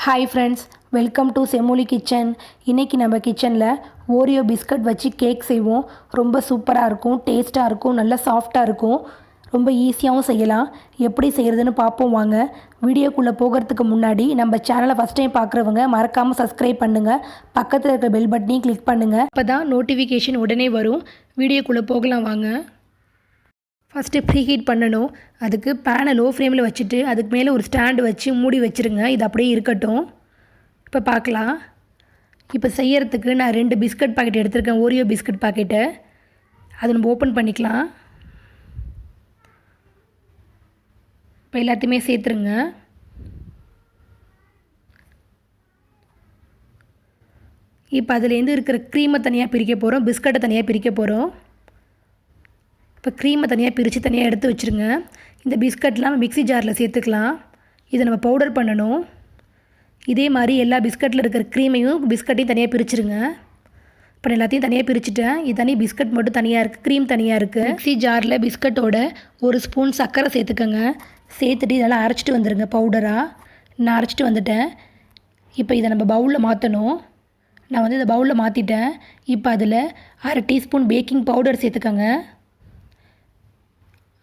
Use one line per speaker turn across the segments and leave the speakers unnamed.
Hi friends, welcome to செம்மொழி kitchen. இன்றைக்கி நம்ம கிச்சனில் ஓரியோ பிஸ்கட் வச்சு கேக் செய்வோம். ரொம்ப சூப்பராக இருக்கும், டேஸ்ட்டாக இருக்கும், நல்லா சாஃப்டாக இருக்கும். ரொம்ப ஈஸியாகவும் செய்யலாம். எப்படி செய்கிறதுன்னு பார்ப்போம் வாங்க. வீடியோக்குள்ளே போகிறதுக்கு முன்னாடி நம்ம சேனலை ஃபஸ்ட் டைம் பார்க்குறவங்க மறக்காமல் சப்ஸ்கிரைப் பண்ணுங்கள். பக்கத்தில் இருக்கிற பெல் பட்டனையும் கிளிக் பண்ணுங்கள். அப்போ தான் நோட்டிஃபிகேஷன் உடனே வரும். வீடியோக்குள்ளே போகலாம் வாங்க. ஃபஸ்ட்டு ப்ரீ ஹீட் பண்ணணும். அதுக்கு பேனை லோ ஃப்ளேமில் வச்சுட்டு அதுக்கு மேலே ஒரு ஸ்டாண்டு வச்சு மூடி வச்சுருங்க. இது அப்படியே இருக்கட்டும். இப்போ பார்க்கலாம். இப்போ செய்யறதுக்கு நான் 2 பிஸ்கட் பாக்கெட் எடுத்திருக்கேன், ஓரியோ பிஸ்கட் பாக்கெட்டை. அதை நம்ம ஓப்பன் பண்ணிக்கலாம். இப்போ எல்லாத்தையுமே சேர்த்துருங்க. இப்போ அதுலேருந்து இருக்கிற க்ரீமை தனியாக பிரிக்க போகிறோம், பிஸ்கட்டை தனியாக பிரிக்க போகிறோம். இப்போ க்ரீமை தனியாக பிரித்து தனியாக எடுத்து வச்சுருங்க. இந்த பிஸ்கட்லாம் மிக்ஸி ஜாரில் சேர்த்துக்கலாம். இதை நம்ம பவுடர் பண்ணணும். இதே மாதிரி எல்லா பிஸ்கட்டில் இருக்கிற க்ரீமையும் பிஸ்கட்டையும் தனியாக பிரிச்சுருங்க. இப்போ எல்லாத்தையும் தனியாக பிரிச்சுட்டேன். இது தனி பிஸ்கட் மட்டும் தனியாக இருக்குது, க்ரீம் தனியாக இருக்குது. மிக்ஸி ஜாரில் பிஸ்கட்டோட 1 ஸ்பூன் சர்க்கரை சேர்த்துக்கோங்க. சேர்த்துட்டு இதெல்லாம் அரைச்சிட்டு வந்துடுங்க பவுடராக. நான் அரைச்சிட்டு வந்துட்டேன். இப்போ இதை நம்ம பவுலில் மாற்றணும். நான் வந்து இதை பவுலில் மாற்றிட்டேன். இப்போ அதில் 1/2 டீஸ்பூன் பேக்கிங் பவுடர் சேர்த்துக்கோங்க.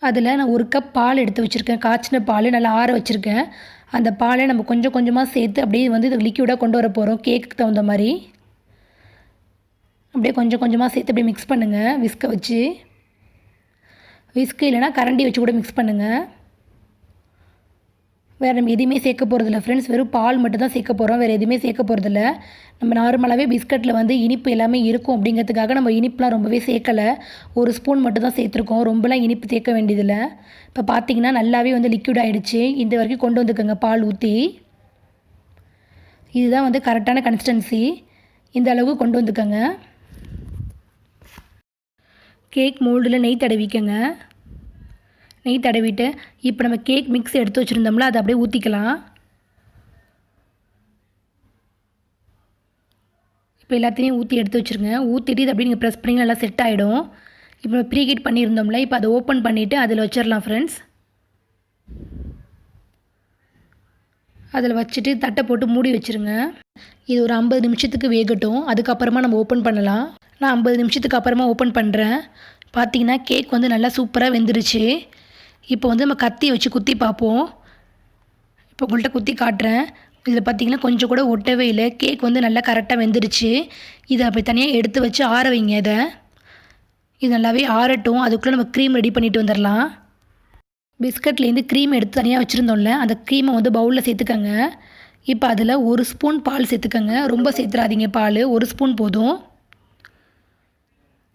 அதில் நான் 1 கப் பால் எடுத்து வச்சுருக்கேன், காய்ச்சின பால் நல்லா ஆற வச்சுருக்கேன். அந்த பாலை நம்ம கொஞ்சம் கொஞ்சமாக சேர்த்து அப்படியே வந்து இது லிக்யூடாக கொண்டு வர போகிறோம், கேக்குக்கு தகுந்த மாதிரி. அப்படியே கொஞ்சம் கொஞ்சமாக சேர்த்து அப்படியே மிக்ஸ் பண்ணுங்கள் விஸ்கை வச்சு. விஸ்கு இல்லைனா கரண்டி வச்சு கூட மிக்ஸ் பண்ணுங்கள். வேறு நம்ம எதுவுமே சேர்க்க போகிறதில்ல ஃப்ரெண்ட்ஸ், வெறும் பால் மட்டும் தான் சேர்க்க போகிறோம், வேறு எதுவுமே சேர்க்க போகிறதில்ல. நம்ம நார்மலாகவே பிஸ்கட்டில் வந்து இனிப்பு எல்லாமே இருக்கும் அப்படிங்கிறதுக்காக நம்ம இனிப்புலாம் ரொம்பவே சேர்க்கலை. 1 ஸ்பூன் மட்டும் தான் சேர்த்துருக்கோம், ரொம்பலாம் இனிப்பு சேர்க்க வேண்டியதில்லை. இப்போ பார்த்திங்கன்னா நல்லாவே வந்து லிக்யூட் ஆகிடுச்சு. இந்த வரைக்கும் கொண்டு வந்துக்கோங்க பால் ஊற்றி. இதுதான் வந்து கரெக்டான கன்சிஸ்டன்சி. இந்த அளவுக்கு கொண்டு வந்துக்கோங்க. கேக் மோல்டில் நெய் தடவிக்கங்க. நெய் தடவிட்டு இப்போ நம்ம கேக் மிக்ஸ் எடுத்து வச்சுருந்தோம்ல, அதை அப்படியே ஊற்றிக்கலாம். இப்போ எல்லாத்தையும் ஊற்றி எடுத்து வச்சுருங்க. ஊற்றிட்டு இது அப்படியே நீங்கள் ப்ரெஸ் பண்ணி நல்லா செட் ஆகிடும். இப்போ நம்ம ப்ரீ ஹீட் பண்ணியிருந்தோம்ல, இப்போ அதை ஓப்பன் பண்ணிவிட்டு அதில் வச்சிடலாம் ஃப்ரெண்ட்ஸ். அதில் வச்சுட்டு தட்டை போட்டு மூடி வச்சுருங்க. இது ஒரு 50 நிமிஷத்துக்கு வேகட்டும். அதுக்கப்புறமா நம்ம ஓப்பன் பண்ணலாம். நான் 50 நிமிஷத்துக்கு அப்புறமா ஓப்பன் பண்ணுறேன். பார்த்திங்கன்னா கேக் வந்து நல்லா சூப்பராக வெந்துருச்சு. இப்போ வந்து நம்ம கத்தி வச்சு குத்தி பார்ப்போம். இப்போ உங்கள்கிட்ட குத்தி காட்டுறேன். இதில் பார்த்திங்கன்னா கொஞ்சம் கூட ஒட்டவே இல்லை. கேக் வந்து நல்லா கரெக்டாக வெந்துருச்சு. இதை அப்படி தனியாக எடுத்து வச்சு ஆற வைங்க. இது நல்லாவே ஆறட்டும். அதுக்குள்ளே நம்ம க்ரீம் ரெடி பண்ணிட்டு வந்துடலாம். பிஸ்கட்லேருந்து க்ரீம் எடுத்து தனியாக வச்சுருந்தோம்ல, அந்த க்ரீமை வந்து பவுலில் சேர்த்துக்கோங்க. இப்போ அதில் 1 ஸ்பூன் பால் சேர்த்துக்கோங்க. ரொம்ப சேர்த்துறாதீங்க பால், 1 ஸ்பூன் போதும்.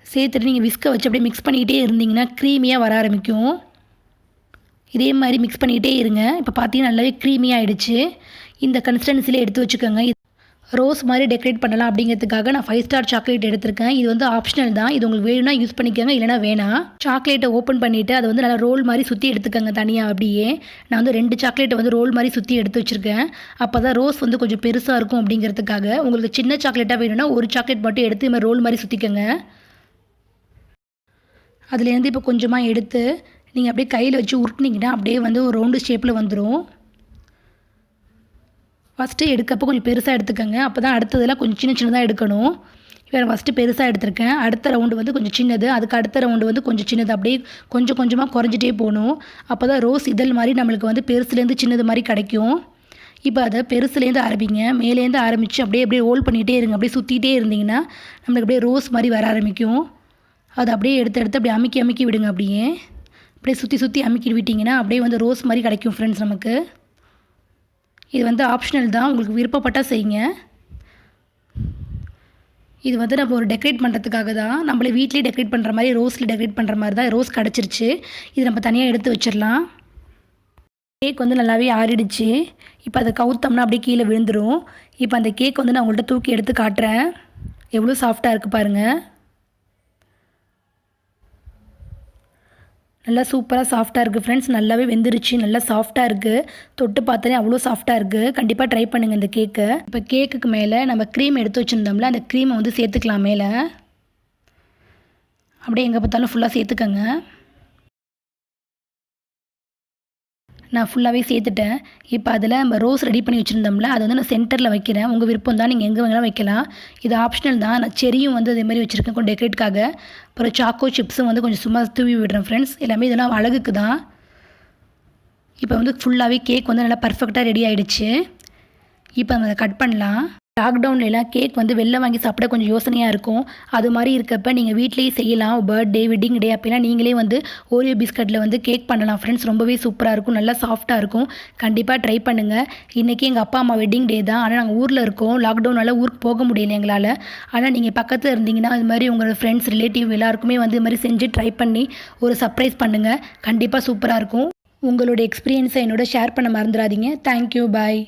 சேர்த்துட்டு நீங்கள் விஸ்கை வச்சு அப்படியே மிக்ஸ் பண்ணிக்கிட்டே இருந்தீங்கன்னா க்ரீமியாக வர ஆரம்பிக்கும். இதே மாதிரி மிக்ஸ் பண்ணிக்கிட்டே இருங்க. இப்போ பார்த்தீங்கன்னா நல்லாவே க்ரீமியாக ஆகிடுச்சு. இந்த கன்சிஸ்டன்சியில் எடுத்து வச்சுக்கோங்க. ரோஸ் மாதிரி டெக்கரேட் பண்ணலாம் அப்படிங்கிறதுக்காக நான் 5 ஸ்டார் சாக்லேட் எடுத்திருக்கேன். இது வந்து ஆப்ஷனல் தான். இது உங்களுக்கு வேணும்னா யூஸ் பண்ணிக்கோங்க, இல்லைனா வேணாம். சாக்லேட்டை ஓப்பன் பண்ணிவிட்டு அதை வந்து நல்லா ரோல் மாதிரி சுற்றி எடுத்துக்கோங்க தனியாக. அப்படியே நான் வந்து 2 சாக்லேட்டை வந்து ரோல் மாதிரி சுற்றி எடுத்து வச்சுருக்கேன். அப்போ தான் ரோஸ் வந்து கொஞ்சம் பெருசாக இருக்கும் அப்படிங்கிறதுக்காக. உங்களுக்கு சின்ன சாக்லேட்டாக வேணும்னா 1 சாக்லேட் மட்டும் எடுத்து இது மாதிரி ரோல் மாதிரி சுற்றிக்கோங்க. அதுலேருந்து இப்போ கொஞ்சமாக எடுத்து நீங்கள் அப்படியே கையில் வச்சு உருட்டினீங்கன்னா அப்படியே வந்து ஒரு ரவுண்டு ஷேப்பில் வந்துடும். ஃபஸ்ட்டு எடுக்கப்போ கொஞ்சம் பெருசாக எடுத்துக்கோங்க. அப்போ தான் அடுத்ததெல்லாம் கொஞ்சம் சின்ன சின்னதாக எடுக்கணும். இப்போ நான் ஃபஸ்ட்டு பெருசாக எடுத்திருக்கேன். அடுத்த ரவுண்டு வந்து கொஞ்சம் சின்னது, அதுக்கு அடுத்த ரவுண்டு வந்து கொஞ்சம் சின்னது, அப்படியே கொஞ்சம் கொஞ்சமாக குறைஞ்சிட்டே போகணும். அப்போ தான் ரோஸ் இதழ் மாதிரி நம்மளுக்கு வந்து பெருசுலேருந்து சின்னது மாதிரி கிடைக்கும். இப்போ அதை பெருசுலேருந்து ஆரம்பிங்க. மேலேருந்து ஆரம்பித்து அப்படியே அப்படியே ரோல் பண்ணிகிட்டே இருங்க. அப்படியே சுற்றிகிட்டே இருந்தீங்கன்னா நம்மளுக்கு அப்படியே ரோஸ் மாதிரி வர ஆரம்பிக்கும். அதை அப்படியே எடுத்து அப்படியே அமுக்கி அமுக்கி விடுங்க. அப்படியே சுற்றி சுற்றி அமுக்கி விட்டிங்கன்னா அப்படியே வந்து ரோஸ் மாதிரி கிடைக்கும் ஃப்ரெண்ட்ஸ் நமக்கு. இது வந்து ஆப்ஷனல் தான், உங்களுக்கு விருப்பப்பட்டால் செய்யுங்க. இது வந்து நம்ம ஒரு டெக்கரேட் பண்ணுறதுக்காக தான். நம்மளே வீட்லேயே டெக்கரேட் பண்ணுற மாதிரி, ரோஸில் டெக்கரேட் பண்ணுற மாதிரி தான். ரோஸ் கிடச்சிருச்சு. இது நம்ம தனியாக எடுத்து வச்சிடலாம். கேக் வந்து நல்லாவே ஆறிடுச்சு. இப்போ அதை கவுத்தோம்னா அப்படியே கீழே விழுந்துடும். இப்போ அந்த கேக் வந்து நான் உங்கள்கிட்ட தூக்கி எடுத்து காட்டுறேன். எவ்வளோ சாஃப்டாக இருக்குது பாருங்கள். நல்லா சூப்பராக சாஃப்டாக இருக்குது ஃப்ரெண்ட்ஸ். நல்லாவே வெந்துருச்சு, நல்லா சாஃப்டாக இருக்குது. தொட்டு பார்த்தாலே அவ்வளோ சாஃப்டாக இருக்குது. கண்டிப்பாக ட்ரை பண்ணுங்கள் இந்த கேக்கை. இப்போ கேக்குக்கு மேலே நம்ம க்ரீம் எடுத்து வச்சுருந்தோம்ல, அந்த க்ரீமை வந்து சேர்த்துக்கலாம் மேலே. அப்படியே எங்கே பார்த்தாலும் ஃபுல்லாக சேர்த்துக்கோங்க. நான் ஃபுல்லாகவே சேர்த்துட்டேன். இப்போ அதில் நம்ம ரோஸ் ரெடி பண்ணி வச்சுருந்தோம்ல, அதை வந்து நான் சென்டரில் வைக்கிறேன். உங்கள் விருப்பம் தான், நீங்கள் எங்கே வேணாலும் வைக்கலாம். இது ஆப்ஷனல் தான். நான் செரியும் வந்து அதேமாதிரி வச்சுருக்கேன் கொஞ்சம் டெக்கரேட்காக. அப்புறம் சாக்கோ சிப்ஸும் வந்து கொஞ்சம் சும்மா தூவி விடுறேன் ஃப்ரெண்ட்ஸ். எல்லாமே இதெல்லாம் அழகுக்கு தான். இப்போ வந்து ஃபுல்லாகவே கேக் வந்து நல்லா பர்ஃபெக்டாக ரெடி ஆகிடுச்சு. இப்போ நம்ம அதை கட் பண்ணலாம். லாக்டவுன்லாம் கேக் வந்து வெளில வாங்கி சாப்பிட கொஞ்சம் யோசனையாக இருக்கும். அது மாதிரி இருக்கப்போ நீங்கள் வீட்லேயே செய்யலாம். பர்த்டே, வெட்டிங் டே அப்படின்னா நீங்களே வந்து ஓரியோ பிஸ்கட்டில் வந்து கேக் பண்ணலாம் ஃப்ரெண்ட்ஸ். ரொம்பவே சூப்பராக இருக்கும், நல்லா சாஃப்ட்டாக இருக்கும். கண்டிப்பாக ட்ரை பண்ணுங்கள். இன்றைக்கி எங்கள் அப்பா அம்மா வெட்டிங் டே தான். ஆனால் நாங்கள் ஊரில் இருக்கோம். லாக்டவுனால் ஊருக்கு போக முடியல எங்களால். ஆனால் நீங்கள் பக்கத்தில் இருந்தீங்கன்னா அது மாதிரி உங்களோட ஃப்ரெண்ட்ஸ், ரிலேட்டிவ் எல்லாருக்குமே வந்து இது மாதிரி செஞ்சு ட்ரை பண்ணி ஒரு சர்ப்ரைஸ் பண்ணுங்கள். கண்டிப்பாக சூப்பராக இருக்கும். உங்களோட எக்ஸ்பீரியன்ஸை என்னோட ஷேர் பண்ண மறந்துடாதீங்க. தேங்க்யூ, பாய்.